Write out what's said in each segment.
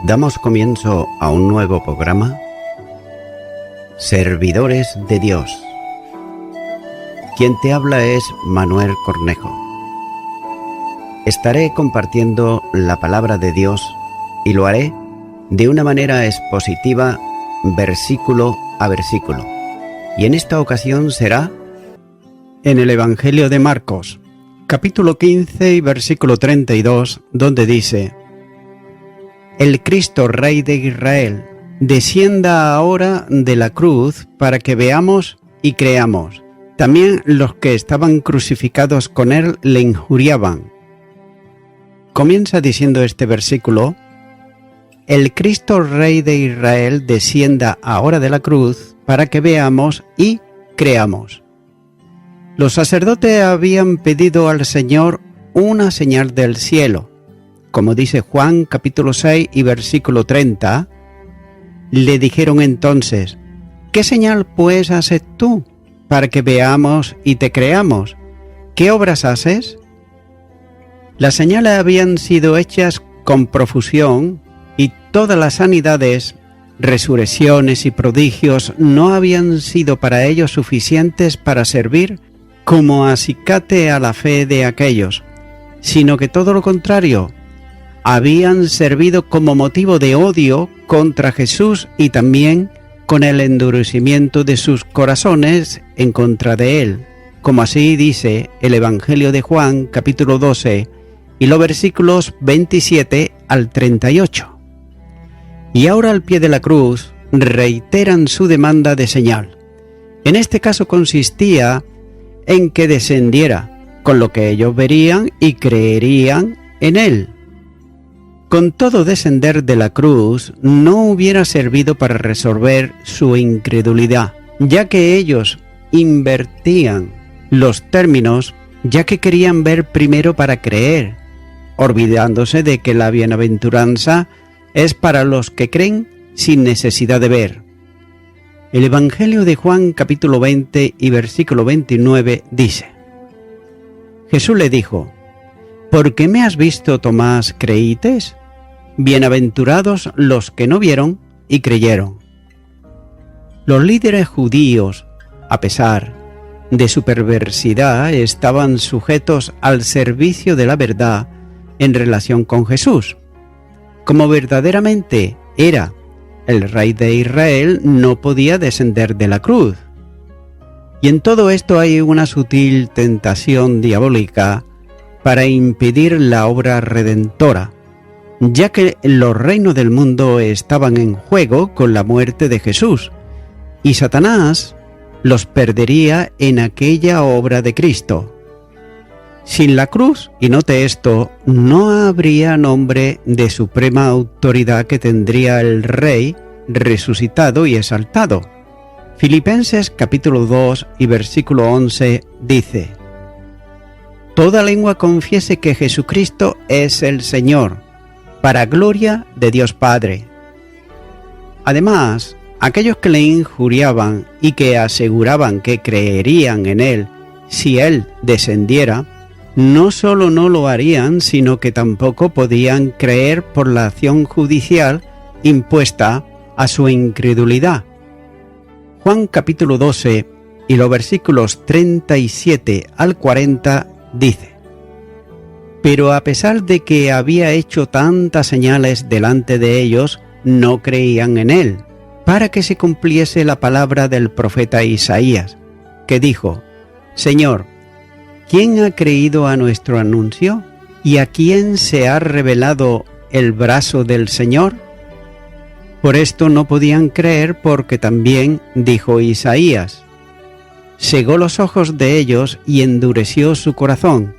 Damos comienzo a un nuevo programa, Servidores de Dios. Quien te habla es Manuel Cornejo. Estaré compartiendo la palabra de Dios y lo haré de una manera expositiva, versículo a versículo. Y en esta ocasión será en el Evangelio de Marcos, capítulo 15 y versículo 32, donde dice: El Cristo Rey de Israel descienda ahora de la cruz para que veamos y creamos. También los que estaban crucificados con él le injuriaban. Comienza diciendo este versículo: El Cristo Rey de Israel descienda ahora de la cruz para que veamos y creamos. Los sacerdotes habían pedido al Señor una señal del cielo. Como dice Juan capítulo 6 y versículo 30, le dijeron entonces: ¿Qué señal pues haces tú para que veamos y te creamos? ¿Qué obras haces? Las señales habían sido hechas con profusión y todas las sanidades, resurrecciones y prodigios no habían sido para ellos suficientes para servir como acicate a la fe de aquellos, sino que todo lo contrario, habían servido como motivo de odio contra Jesús y también con el endurecimiento de sus corazones en contra de él, como así dice el Evangelio de Juan, capítulo 12, y los versículos 27 al 38. Y ahora al pie de la cruz reiteran su demanda de señal. En este caso consistía en que descendiera, con lo que ellos verían y creerían en él. Con todo, descender de la cruz no hubiera servido para resolver su incredulidad, ya que ellos invertían los términos, ya que querían ver primero para creer, olvidándose de que la bienaventuranza es para los que creen sin necesidad de ver. El Evangelio de Juan capítulo 20 y versículo 29 dice: Jesús le dijo: ¿Por qué me has visto, Tomás, creítes? Bienaventurados los que no vieron y creyeron. Los líderes judíos, a pesar de su perversidad, estaban sujetos al servicio de la verdad en relación con Jesús. Como verdaderamente era el Rey de Israel, no podía descender de la cruz. Y en todo esto hay una sutil tentación diabólica para impedir la obra redentora, ya que los reinos del mundo estaban en juego con la muerte de Jesús, y Satanás los perdería en aquella obra de Cristo. Sin la cruz, y note esto, no habría nombre de suprema autoridad que tendría el Rey resucitado y exaltado. Filipenses capítulo 2 y versículo 11 dice: Toda lengua confiese que Jesucristo es el Señor, para gloria de Dios Padre. Además, aquellos que le injuriaban y que aseguraban que creerían en él si él descendiera, no solo no lo harían, sino que tampoco podían creer por la acción judicial impuesta a su incredulidad. Juan capítulo 12 y los versículos 37 al 40 dice: Pero a pesar de que había hecho tantas señales delante de ellos, no creían en él, para que se cumpliese la palabra del profeta Isaías, que dijo: Señor, ¿quién ha creído a nuestro anuncio? ¿Y a quién se ha revelado el brazo del Señor? Por esto no podían creer, porque también dijo Isaías: Cegó los ojos de ellos y endureció su corazón,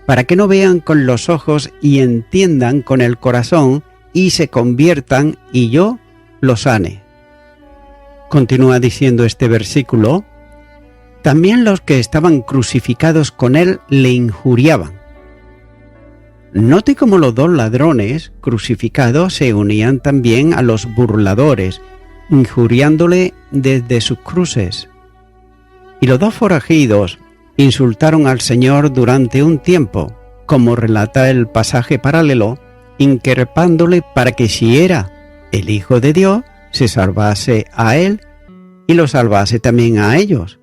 para que no vean con los ojos y entiendan con el corazón y se conviertan y yo los sane. Continúa diciendo este versículo: También los que estaban crucificados con él le injuriaban. Note cómo los dos ladrones crucificados se unían también a los burladores, injuriándole desde sus cruces. Y los dos forajidos insultaron al Señor durante un tiempo, como relata el pasaje paralelo increpándole para que si era el Hijo de Dios, se salvase a él y lo salvase también a ellos.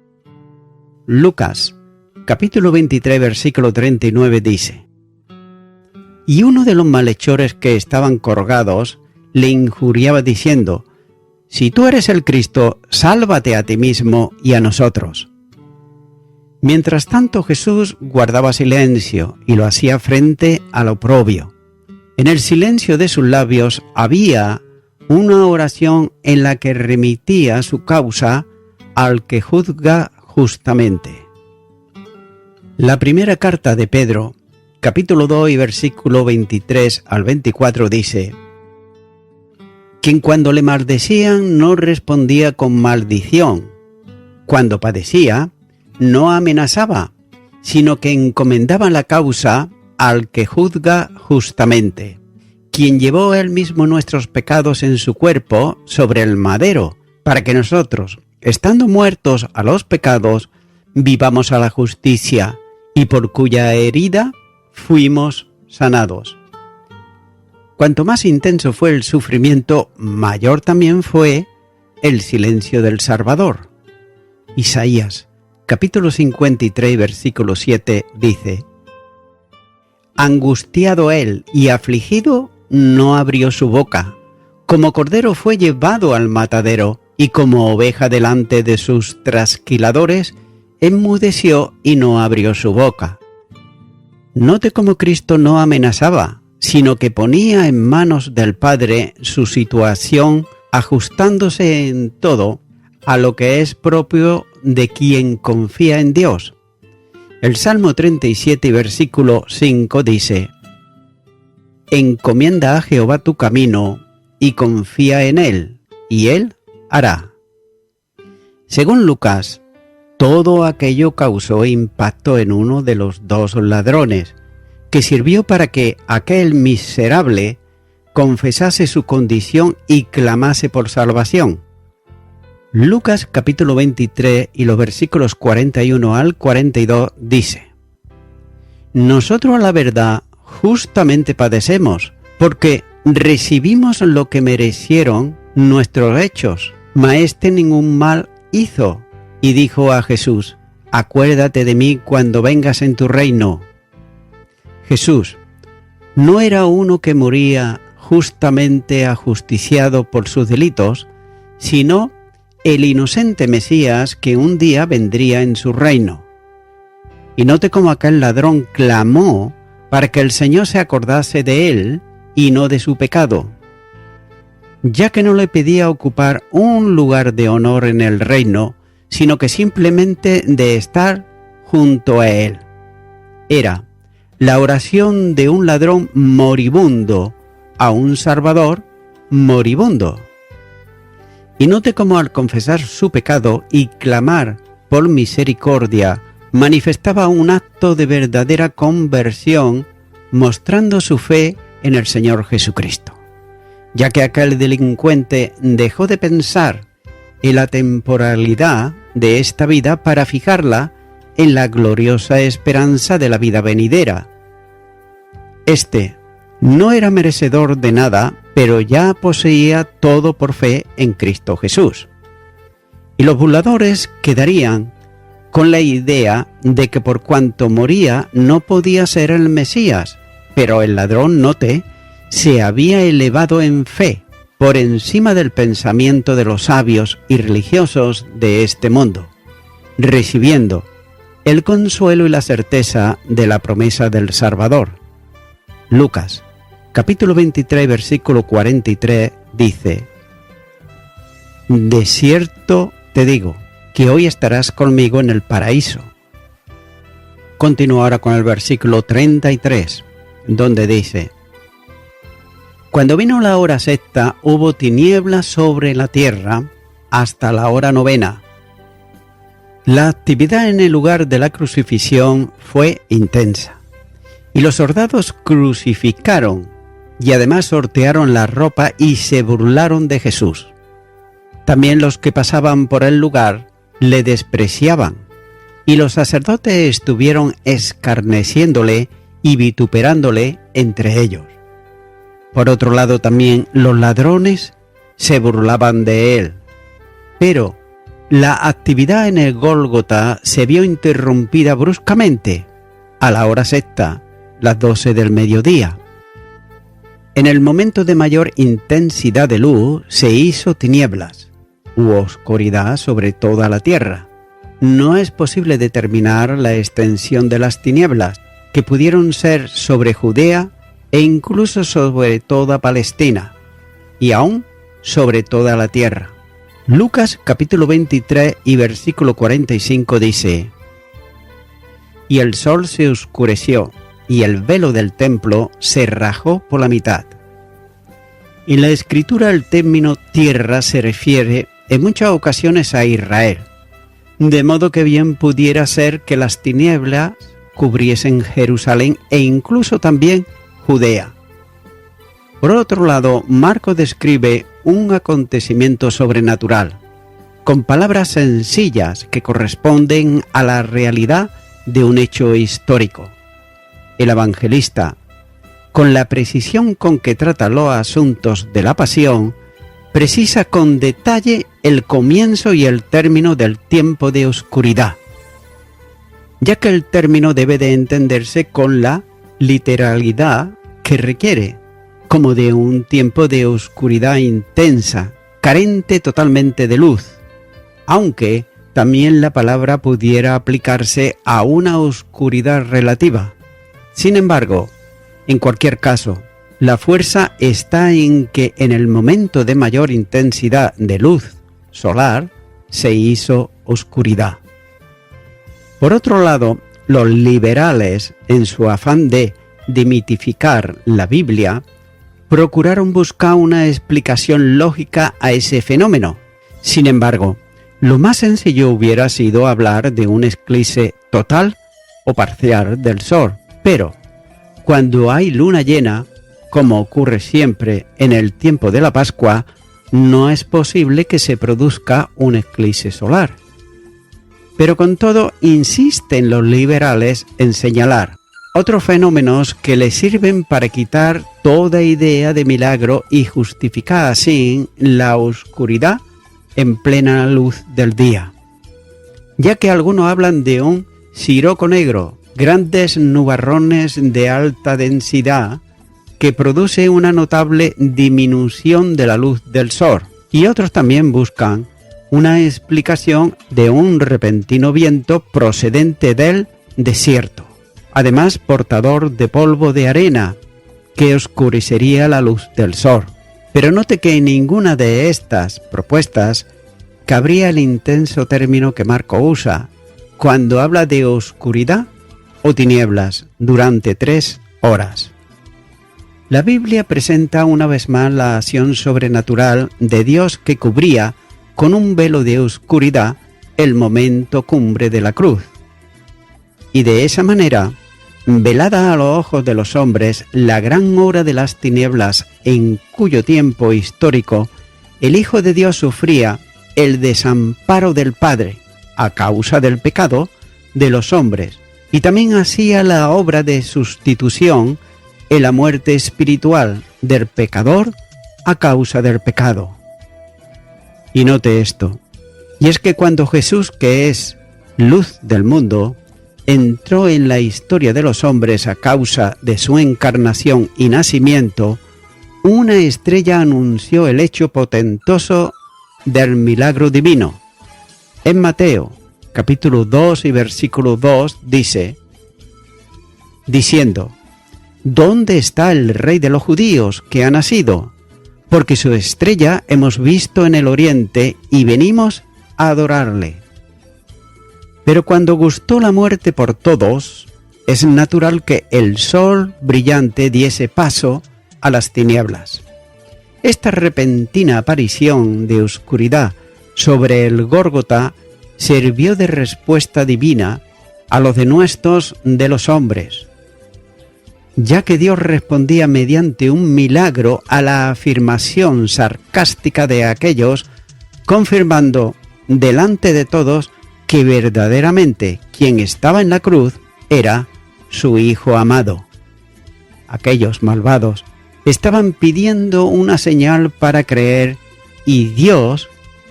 Lucas, capítulo 23, versículo 39 dice: Y uno de los malhechores que estaban colgados le injuriaba diciendo: Si tú eres el Cristo, sálvate a ti mismo y a nosotros. Mientras tanto Jesús guardaba silencio y lo hacía frente al oprobio. En el silencio de sus labios había una oración en la que remitía su causa al que juzga justamente. La primera carta de Pedro, capítulo 2 y versículo 23 al 24 dice: Quien cuando le maldecían no respondía con maldición, cuando padecía no amenazaba, sino que encomendaba la causa al que juzga justamente, quien llevó él mismo nuestros pecados en su cuerpo sobre el madero, para que nosotros, estando muertos a los pecados, vivamos a la justicia, y por cuya herida fuimos sanados. Cuanto más intenso fue el sufrimiento, mayor también fue el silencio del Salvador. Isaías, capítulo 53, versículo 7, dice: Angustiado él y afligido, no abrió su boca. Como cordero fue llevado al matadero, y como oveja delante de sus trasquiladores, enmudeció y no abrió su boca. Note cómo Cristo no amenazaba, sino que ponía en manos del Padre su situación, ajustándose en todo a lo que es propio de quien confía en Dios. El Salmo 37, versículo 5 dice: Encomienda a Jehová tu camino y confía en él, y él hará. Según Lucas, todo aquello causó impacto en uno de los dos ladrones, que sirvió para que aquel miserable confesase su condición y clamase por salvación. Lucas capítulo 23 y los versículos 41 al 42 dice: Nosotros a la verdad justamente padecemos, porque recibimos lo que merecieron nuestros hechos, mas éste ningún mal hizo. Y dijo a Jesús: Acuérdate de mí cuando vengas en tu reino. Jesús no era uno que moría justamente ajusticiado por sus delitos, sino el inocente Mesías que un día vendría en su reino. Y note cómo aquel ladrón clamó para que el Señor se acordase de él y no de su pecado, ya que no le pedía ocupar un lugar de honor en el reino, sino que simplemente de estar junto a él. Era la oración de un ladrón moribundo a un Salvador moribundo. Y note cómo al confesar su pecado y clamar por misericordia, manifestaba un acto de verdadera conversión, mostrando su fe en el Señor Jesucristo, ya que aquel delincuente dejó de pensar en la temporalidad de esta vida para fijarla en la gloriosa esperanza de la vida venidera. Este no era merecedor de nada, pero ya poseía todo por fe en Cristo Jesús. Y los burladores quedarían con la idea de que por cuanto moría no podía ser el Mesías, pero el ladrón, note, se había elevado en fe por encima del pensamiento de los sabios y religiosos de este mundo, recibiendo el consuelo y la certeza de la promesa del Salvador. Lucas, capítulo 23, versículo 43, dice: De cierto te digo, que hoy estarás conmigo en el paraíso. Continúa ahora con el versículo 33, donde dice: Cuando vino la hora sexta, hubo tinieblas sobre la tierra hasta la hora novena. La actividad en el lugar de la crucifixión fue intensa, y los soldados crucificaron y además sortearon la ropa y se burlaron de Jesús. También los que pasaban por el lugar le despreciaban, y los sacerdotes estuvieron escarneciéndole y vituperándole entre ellos. Por otro lado también los ladrones se burlaban de él. Pero la actividad en el Gólgota se vio interrumpida bruscamente a la hora sexta, las 12 del mediodía. En el momento de mayor intensidad de luz se hizo tinieblas u oscuridad sobre toda la tierra. No es posible determinar la extensión de las tinieblas, que pudieron ser sobre Judea e incluso sobre toda Palestina, y aún sobre toda la tierra. Lucas capítulo 23 y versículo 45 dice: «Y el sol se oscureció, y el velo del templo se rajó por la mitad». En la escritura el término tierra se refiere en muchas ocasiones a Israel, de modo que bien pudiera ser que las tinieblas cubriesen Jerusalén e incluso también Judea. Por otro lado, Marcos describe un acontecimiento sobrenatural, con palabras sencillas que corresponden a la realidad de un hecho histórico. El evangelista, con la precisión con que trata los asuntos de la pasión, precisa con detalle el comienzo y el término del tiempo de oscuridad, ya que el término debe de entenderse con la literalidad que requiere, como de un tiempo de oscuridad intensa, carente totalmente de luz, aunque también la palabra pudiera aplicarse a una oscuridad relativa. Sin embargo, en cualquier caso, la fuerza está en que en el momento de mayor intensidad de luz solar se hizo oscuridad. Por otro lado, los liberales, en su afán de demitificar la Biblia, procuraron buscar una explicación lógica a ese fenómeno. Sin embargo, lo más sencillo hubiera sido hablar de un eclipse total o parcial del sol, pero cuando hay luna llena, como ocurre siempre en el tiempo de la Pascua, no es posible que se produzca un eclipse solar. Pero con todo, insisten los liberales en señalar otros fenómenos que les sirven para quitar toda idea de milagro y justificar así la oscuridad en plena luz del día. Ya que algunos hablan de un siroco negro, grandes nubarrones de alta densidad que produce una notable disminución de la luz del sol, y otros también buscan una explicación de un repentino viento procedente del desierto, además portador de polvo de arena, que oscurecería la luz del sol. Pero note que en ninguna de estas propuestas cabría el intenso término que Marco usa cuando habla de oscuridad o tinieblas durante 3 horas. La Biblia presenta una vez más la acción sobrenatural de Dios que cubría con un velo de oscuridad el momento cumbre de la cruz. Y de esa manera, velada a los ojos de los hombres la gran hora de las tinieblas en cuyo tiempo histórico el Hijo de Dios sufría el desamparo del Padre a causa del pecado de los hombres, y también hacía la obra de sustitución en la muerte espiritual del pecador a causa del pecado. Y note esto, y es que cuando Jesús, que es luz del mundo, entró en la historia de los hombres a causa de su encarnación y nacimiento, una estrella anunció el hecho potentoso del milagro divino. En Mateo, capítulo 2 y versículo 2 dice, diciendo: ¿Dónde está el rey de los judíos que ha nacido? Porque su estrella hemos visto en el oriente y venimos a adorarle. Pero cuando gustó la muerte por todos, es natural que el sol brillante diese paso a las tinieblas. Esta repentina aparición de oscuridad sobre el Gólgota sirvió de respuesta divina a los denuestos de los hombres, ya que Dios respondía mediante un milagro a la afirmación sarcástica de aquellos, confirmando delante de todos que verdaderamente quien estaba en la cruz era su Hijo amado. Aquellos malvados estaban pidiendo una señal para creer y Dios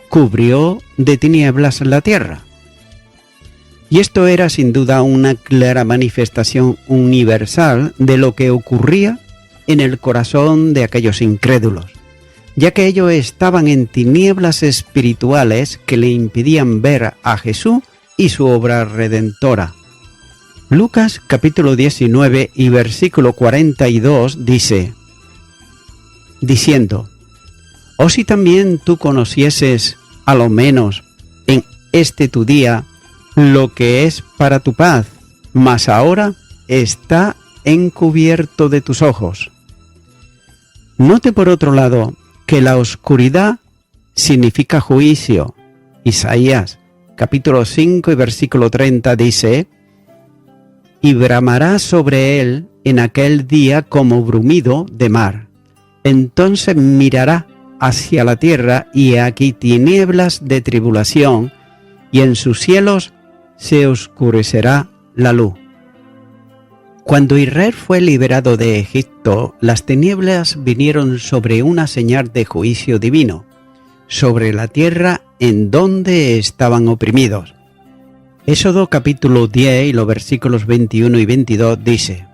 cubrió de tinieblas la tierra. Y esto era sin duda una clara manifestación universal de lo que ocurría en el corazón de aquellos incrédulos, ya que ellos estaban en tinieblas espirituales que le impidían ver a Jesús y su obra redentora. Lucas capítulo 19 y versículo 42 dice, diciendo, «Oh, si también tú conocieses, a lo menos en este tu día, lo que es para tu paz, mas ahora está encubierto de tus ojos». Note por otro lado que la oscuridad significa juicio. Isaías capítulo 5 y versículo 30 dice, «Y bramará sobre él en aquel día como brumido de mar. Entonces mirará hacia la tierra y aquí tinieblas de tribulación, y en sus cielos se oscurecerá la luz». Cuando Israel fue liberado de Egipto, las tinieblas vinieron sobre una señal de juicio divino, sobre la tierra en donde estaban oprimidos. Éxodo capítulo 10 y los versículos 21 y 22 dice,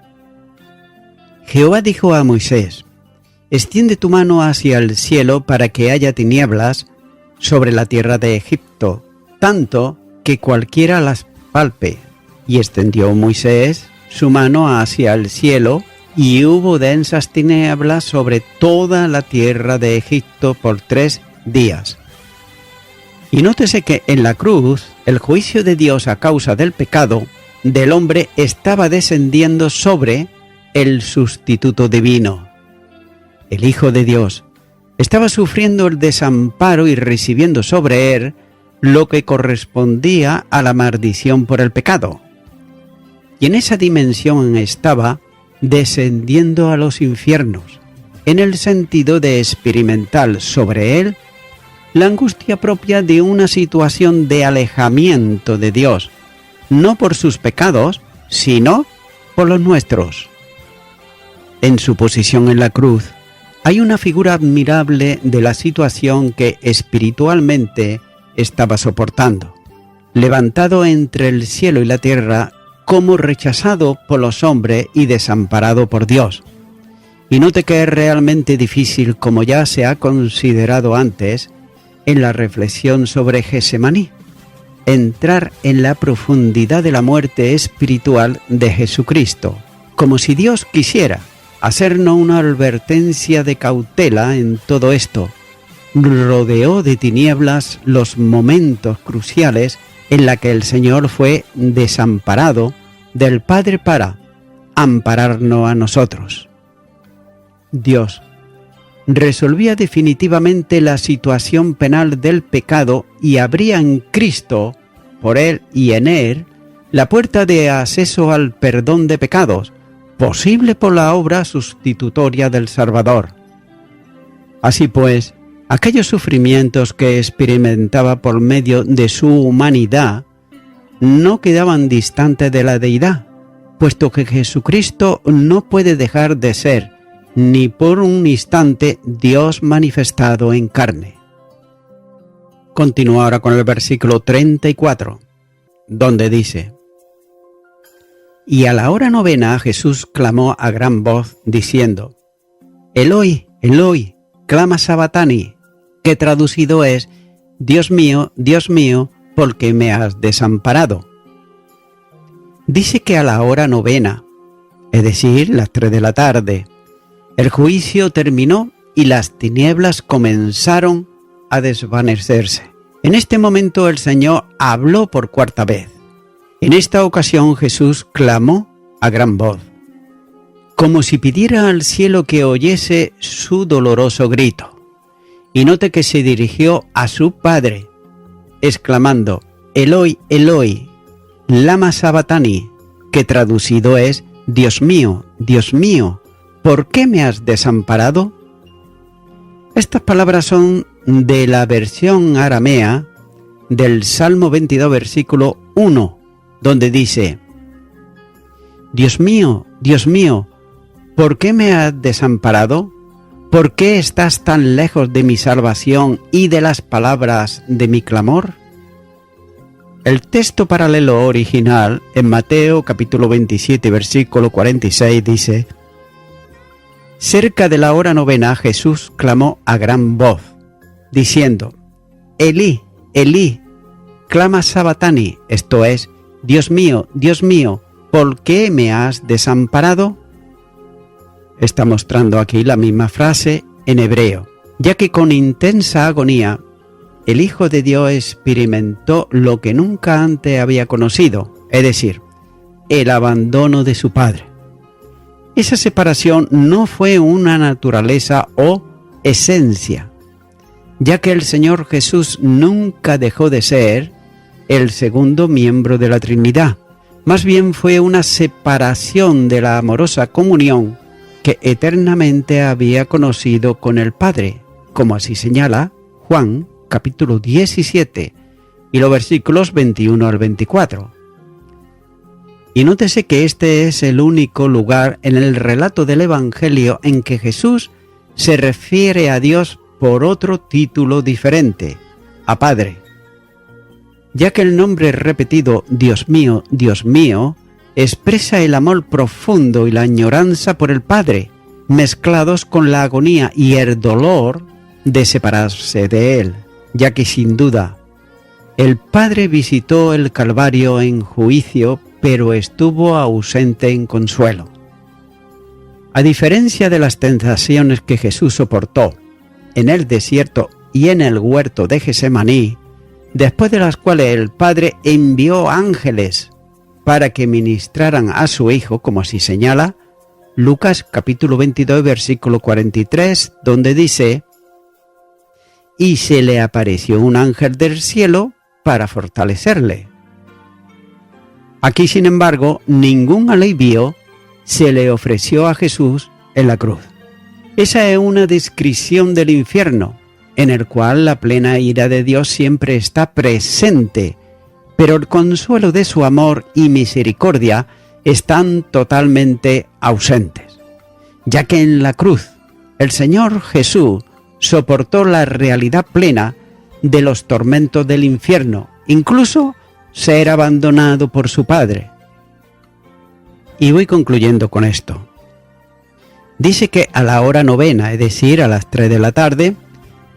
«Jehová dijo a Moisés, extiende tu mano hacia el cielo para que haya tinieblas sobre la tierra de Egipto, tanto que cualquiera las palpe. Y extendió Moisés su mano hacia el cielo, y hubo densas tinieblas sobre toda la tierra de Egipto por 3 días. Y nótese que en la cruz, el juicio de Dios a causa del pecado del hombre estaba descendiendo sobre el sustituto divino. El Hijo de Dios estaba sufriendo el desamparo y recibiendo sobre él lo que correspondía a la maldición por el pecado. Y en esa dimensión estaba descendiendo a los infiernos, en el sentido de experimentar sobre él la angustia propia de una situación de alejamiento de Dios, no por sus pecados, sino por los nuestros. En su posición en la cruz, hay una figura admirable de la situación que espiritualmente estaba soportando, levantado entre el cielo y la tierra como rechazado por los hombres y desamparado por Dios. Y note que es realmente difícil, como ya se ha considerado antes en la reflexión sobre Getsemaní, entrar en la profundidad de la muerte espiritual de Jesucristo, como si Dios quisiera hacernos una advertencia de cautela en todo esto. Rodeó de tinieblas los momentos cruciales en la que el Señor fue desamparado del Padre para ampararnos a nosotros. Dios resolvía definitivamente la situación penal del pecado y abría en Cristo, por Él y en Él, la puerta de acceso al perdón de pecados, posible por la obra sustitutoria del Salvador. Así pues, aquellos sufrimientos que experimentaba por medio de su humanidad no quedaban distantes de la deidad, puesto que Jesucristo no puede dejar de ser, ni por un instante, Dios manifestado en carne. Continúa ahora con el versículo 34, donde dice, «Y a la hora novena Jesús clamó a gran voz, diciendo, Eloi, Eloi, clama sabatani, que traducido es, Dios mío, ¿por qué me has desamparado?». Dice que a la hora novena, es decir, las 3 de la tarde, el juicio terminó y las tinieblas comenzaron a desvanecerse. En este momento el Señor habló por 4ª vez. En esta ocasión Jesús clamó a gran voz, como si pidiera al cielo que oyese su doloroso grito. Y note que se dirigió a su Padre, exclamando, Eloi, Eloi, lama sabatani, que traducido es, Dios mío, ¿por qué me has desamparado? Estas palabras son de la versión aramea del Salmo 22, versículo 1, donde dice, Dios mío, ¿por qué me has desamparado? ¿Por qué estás tan lejos de mi salvación y de las palabras de mi clamor? El texto paralelo original, en Mateo capítulo 27, versículo 46, dice: cerca de la hora novena Jesús clamó a gran voz, diciendo: Elí, Elí, clama sabatani, esto es, Dios mío, ¿por qué me has desamparado? Está mostrando aquí la misma frase en hebreo, ya que con intensa agonía, el Hijo de Dios experimentó lo que nunca antes había conocido, es decir, el abandono de su Padre. Esa separación no fue una naturaleza o esencia, ya que el Señor Jesús nunca dejó de ser el segundo miembro de la Trinidad. Más bien fue una separación de la amorosa comunión que eternamente había conocido con el Padre, como así señala Juan capítulo 17 y los versículos 21 al 24. Y nótese que este es el único lugar en el relato del Evangelio en que Jesús se refiere a Dios por otro título diferente, a Padre, ya que el nombre repetido Dios mío, expresa el amor profundo y la añoranza por el Padre, mezclados con la agonía y el dolor de separarse de Él, ya que sin duda el Padre visitó el Calvario en juicio, pero estuvo ausente en consuelo. A diferencia de las tentaciones que Jesús soportó en el desierto y en el huerto de Getsemaní, después de las cuales el Padre envió ángeles para que ministraran a su Hijo, como así señala Lucas capítulo 22, versículo 43, donde dice: y se le apareció un ángel del cielo para fortalecerle. Aquí, sin embargo, ningún alivio se le ofreció a Jesús en la cruz. Esa es una descripción del infierno, en el cual la plena ira de Dios siempre está presente, pero el consuelo de su amor y misericordia están totalmente ausentes, ya que en la cruz el Señor Jesús soportó la realidad plena de los tormentos del infierno, incluso ser abandonado por su Padre. Y voy concluyendo con esto. Dice que a la hora novena, es decir, a las 3 de la tarde,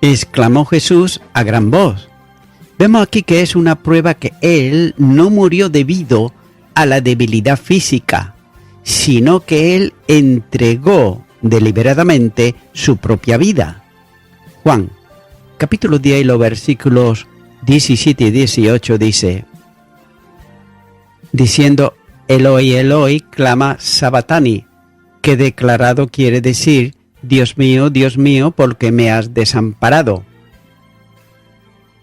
exclamó Jesús a gran voz. Vemos aquí que es una prueba que Él no murió debido a la debilidad física, sino que Él entregó deliberadamente su propia vida. Juan, capítulo 10 y los versículos 17 y 18 dice: diciendo, Eloi, Eloi, clama sabatani, que declarado quiere decir, Dios mío, ¿por qué me has desamparado?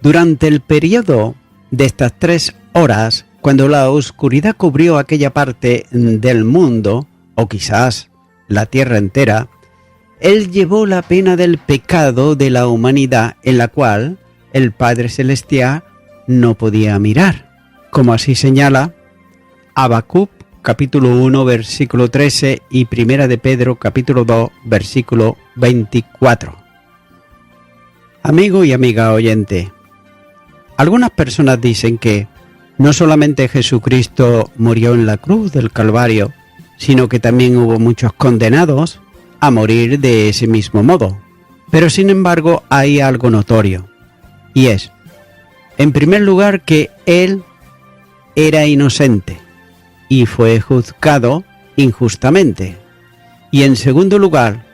Durante el periodo de estas 3 horas, cuando la oscuridad cubrió aquella parte del mundo, o quizás la tierra entera, Él llevó la pena del pecado de la humanidad en la cual el Padre Celestial no podía mirar, como así señala Habacuc capítulo 1 versículo 13 y Primera de Pedro capítulo 2 versículo 24. Amigo y amiga oyente, algunas personas dicen que no solamente Jesucristo murió en la cruz del Calvario, sino que también hubo muchos condenados a morir de ese mismo modo. Pero sin embargo hay algo notorio, y es, en primer lugar, que Él era inocente y fue juzgado injustamente. Y en segundo lugar,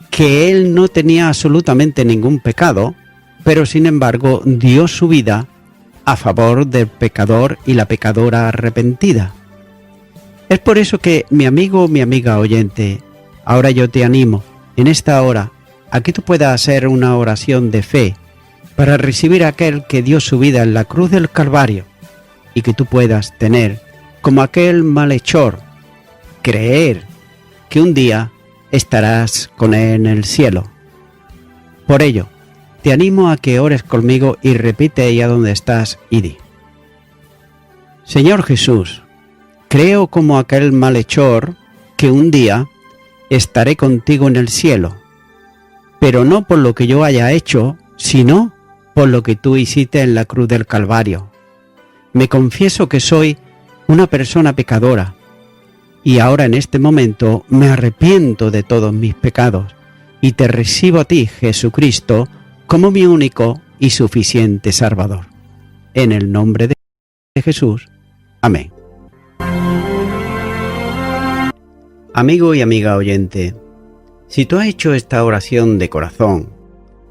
que Él no tenía absolutamente ningún pecado, pero sin embargo dio su vida a favor del pecador y la pecadora arrepentida. Es por eso que, mi amigo o mi amiga oyente, ahora yo te animo en esta hora a que tú puedas hacer una oración de fe para recibir a aquel que dio su vida en la cruz del Calvario, y que tú puedas tener, como aquel malhechor, creer que un día estarás con Él en el cielo. Por ello, te animo a que ores conmigo y repite ahí a donde estás y di: Señor Jesús, creo como aquel malhechor que un día estaré contigo en el cielo, pero no por lo que yo haya hecho, sino por lo que tú hiciste en la cruz del Calvario. Me confieso que soy una persona pecadora, y ahora en este momento me arrepiento de todos mis pecados, y te recibo a ti, Jesucristo, como mi único y suficiente Salvador. En el nombre de Jesús. Amén. Amigo y amiga oyente, si tú has hecho esta oración de corazón,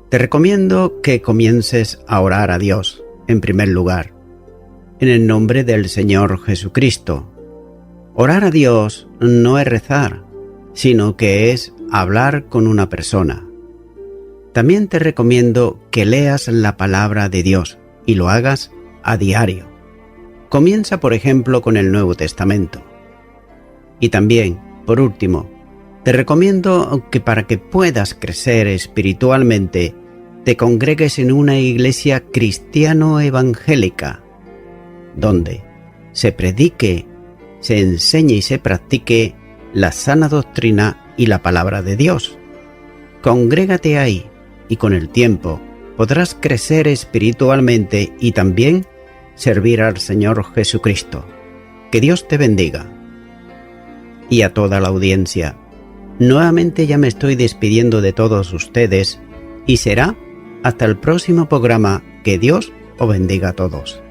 te recomiendo que comiences a orar a Dios, en primer lugar, en el nombre del Señor Jesucristo. Orar a Dios no es rezar, sino que es hablar con una persona. También te recomiendo que leas la palabra de Dios y lo hagas a diario. Comienza, por ejemplo, con el Nuevo Testamento. Y también, por último, te recomiendo que para que puedas crecer espiritualmente, te congregues en una iglesia cristiano-evangélica, donde se predique, se enseñe y se practique la sana doctrina y la palabra de Dios. Congrégate ahí y con el tiempo podrás crecer espiritualmente y también servir al Señor Jesucristo. Que Dios te bendiga. Y a toda la audiencia, nuevamente ya me estoy despidiendo de todos ustedes y será hasta el próximo programa. Que Dios os bendiga a todos.